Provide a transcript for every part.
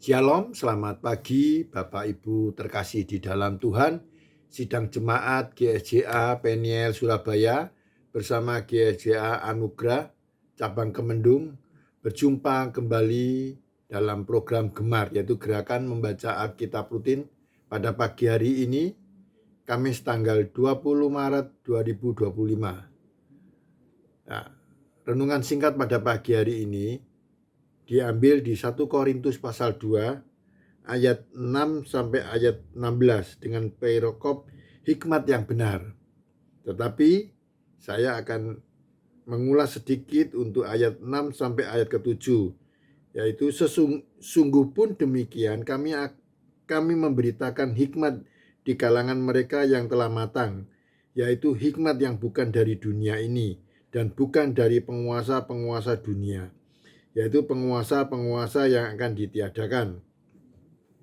Shalom, selamat pagi Bapak Ibu terkasih di dalam Tuhan. Sidang Jemaat GSJA Peniel Surabaya bersama GSJA Anugerah Cabang Kemendung berjumpa kembali dalam program Gemar, yaitu Gerakan Membaca Alkitab Rutin pada pagi hari ini, Kamis tanggal 20 Maret 2025. Nah, renungan singkat pada pagi hari ini diambil di 1 Korintus pasal 2 ayat 6 sampai ayat 16 dengan perikop hikmat yang benar. Tetapi saya akan mengulas sedikit untuk ayat 6 sampai ayat ke-7, yaitu sesungguh pun demikian kami memberitakan hikmat di kalangan mereka yang telah matang, yaitu hikmat yang bukan dari dunia ini dan bukan dari penguasa-penguasa dunia, yaitu penguasa-penguasa yang akan ditiadakan.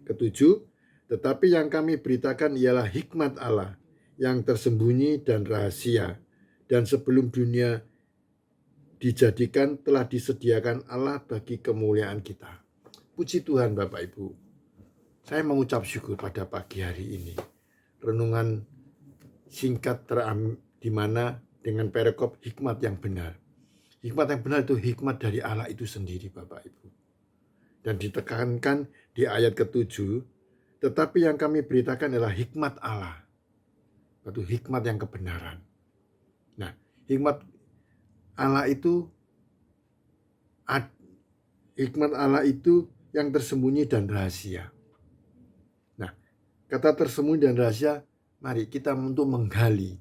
Ketujuh, tetapi yang kami beritakan ialah hikmat Allah yang tersembunyi dan rahasia, dan sebelum dunia dijadikan telah disediakan Allah bagi kemuliaan kita. Puji Tuhan Bapak Ibu. Saya mengucap syukur pada pagi hari ini. Renungan singkat di mana dengan perikop hikmat yang benar. Hikmat yang benar itu hikmat dari Allah itu sendiri Bapak Ibu. Dan ditekankan di ayat ke-7, tetapi yang kami beritakan adalah hikmat Allah, yaitu hikmat yang kebenaran. Nah, hikmat Allah itu yang tersembunyi dan rahasia. Nah, kata tersembunyi dan rahasia, mari kita untuk menggali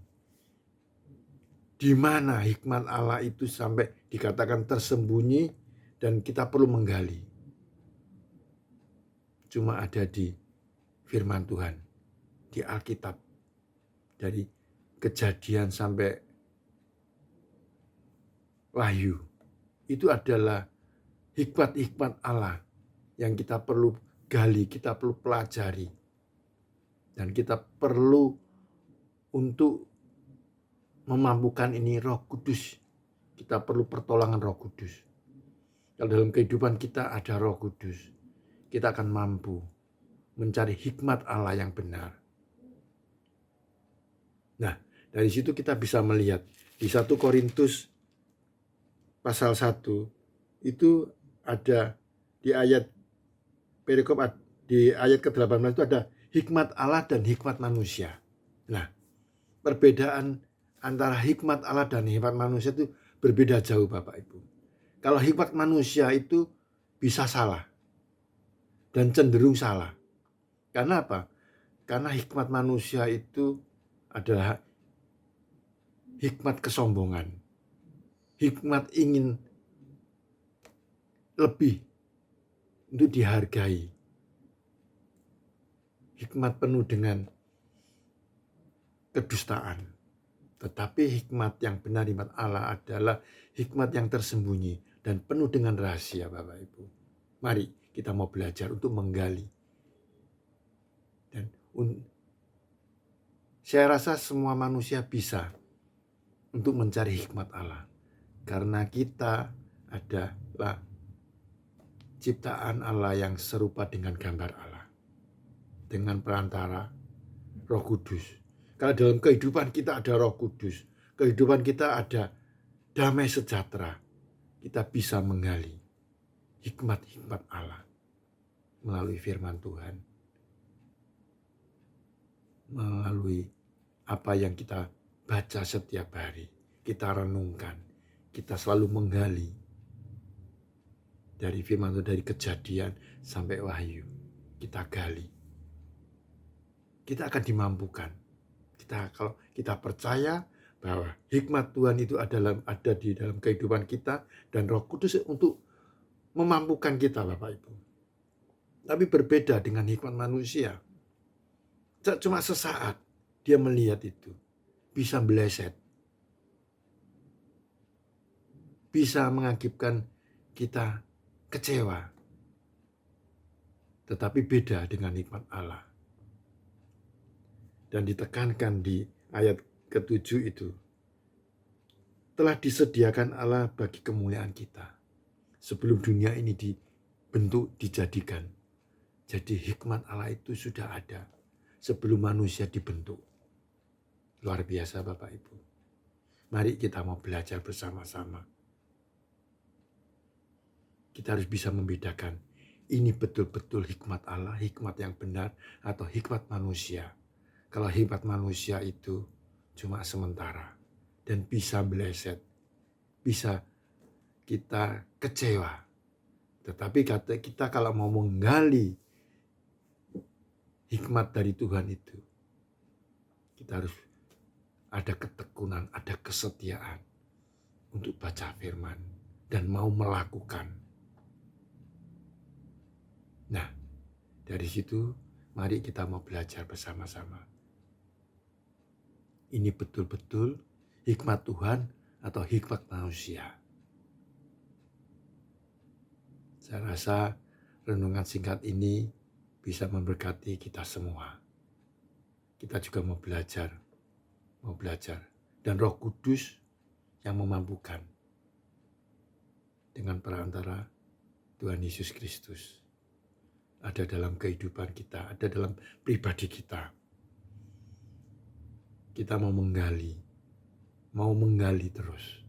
di mana hikmat Allah itu sampai dikatakan tersembunyi dan kita perlu menggali. Cuma ada di firman Tuhan, di Alkitab, dari Kejadian sampai Wahyu. Itu adalah hikmat-hikmat Allah yang kita perlu gali, kita perlu pelajari. Dan kita perlu untuk memampukan ini Roh Kudus. Kita perlu pertolongan Roh Kudus. Kalau dalam kehidupan kita ada Roh Kudus, kita akan mampu mencari hikmat Allah yang benar. Nah, dari situ kita bisa melihat di 1 Korintus pasal 1 itu ada di ayat perikop di ayat ke-18 itu ada hikmat Allah dan hikmat manusia. Nah, perbedaan antara hikmat Allah dan hikmat manusia itu berbeda jauh Bapak Ibu. Kalau hikmat manusia itu bisa salah dan cenderung salah. Karena apa? Karena hikmat manusia itu adalah hikmat kesombongan. Hikmat ingin lebih untuk dihargai. Hikmat penuh dengan kedustaan. Tetapi hikmat yang benar, hikmat Allah adalah hikmat yang tersembunyi dan penuh dengan rahasia Bapak Ibu. Mari kita mau belajar untuk menggali. Dan saya rasa semua manusia bisa untuk mencari hikmat Allah. Karena kita adalah ciptaan Allah yang serupa dengan gambar Allah. Dengan perantara Roh Kudus. Kalau dalam kehidupan kita ada Roh Kudus, kehidupan kita ada damai sejahtera, kita bisa menggali hikmat-hikmat Allah melalui firman Tuhan, melalui apa yang kita baca setiap hari, kita renungkan, kita selalu menggali dari firman Tuhan, dari Kejadian sampai Wahyu, kita gali. Kita akan dimampukan. Kalau kita percaya bahwa hikmat Tuhan itu ada di dalam kehidupan kita dan Roh Kudus untuk memampukan kita Bapak Ibu. Tapi berbeda dengan hikmat manusia. Cuma sesaat dia melihat itu, bisa meleset, bisa mengakibatkan kita kecewa. Tetapi beda dengan hikmat Allah. Dan ditekankan di ayat ke-7 itu, telah disediakan Allah bagi kemuliaan kita sebelum dunia ini dibentuk, dijadikan. Jadi hikmat Allah itu sudah ada sebelum manusia dibentuk. Luar biasa Bapak Ibu. Mari kita mau belajar bersama-sama. Kita harus bisa membedakan ini betul-betul hikmat Allah, hikmat yang benar, atau hikmat manusia. Kalau hikmat manusia itu cuma sementara dan bisa meleset, bisa kita kecewa. Tetapi kita kalau mau menggali hikmat dari Tuhan itu, kita harus ada ketekunan, ada kesetiaan untuk baca firman dan mau melakukan. Nah, dari situ mari kita mau belajar bersama-sama. Ini betul-betul hikmat Tuhan atau hikmat manusia. Saya rasa renungan singkat ini bisa memberkati kita semua. Kita juga mau belajar. Dan Roh Kudus yang memampukan dengan perantara Tuhan Yesus Kristus. Ada dalam kehidupan kita, ada dalam pribadi kita. Kita mau menggali terus.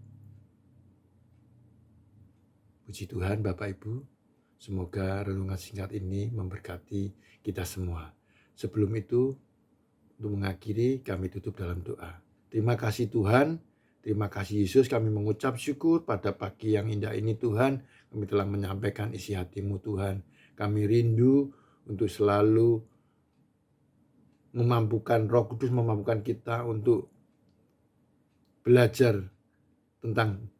Puji Tuhan Bapak Ibu, semoga renungan singkat ini memberkati kita semua. Sebelum itu, untuk mengakhiri kami tutup dalam doa. Terima kasih Tuhan, terima kasih Yesus, kami mengucap syukur pada pagi yang indah ini Tuhan. Kami telah menyampaikan isi hati-Mu Tuhan. Kami rindu untuk selalu memampukan, Roh Kudus memampukan kita untuk belajar tentang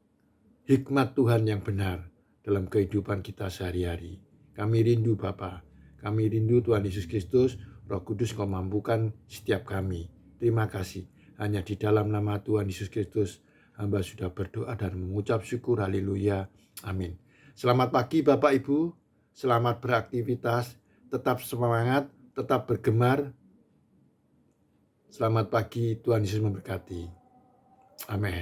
hikmat Tuhan yang benar dalam kehidupan kita sehari-hari. Kami rindu Bapa, kami rindu Tuhan Yesus Kristus, Roh Kudus Kau mampukan setiap kami. Terima kasih. Hanya di dalam nama Tuhan Yesus Kristus, hamba sudah berdoa dan mengucap syukur. Haleluya. Amin. Selamat pagi Bapak Ibu. Selamat beraktivitas. Tetap semangat, tetap bergemar. Selamat pagi, Tuhan Yesus memberkati. Amin.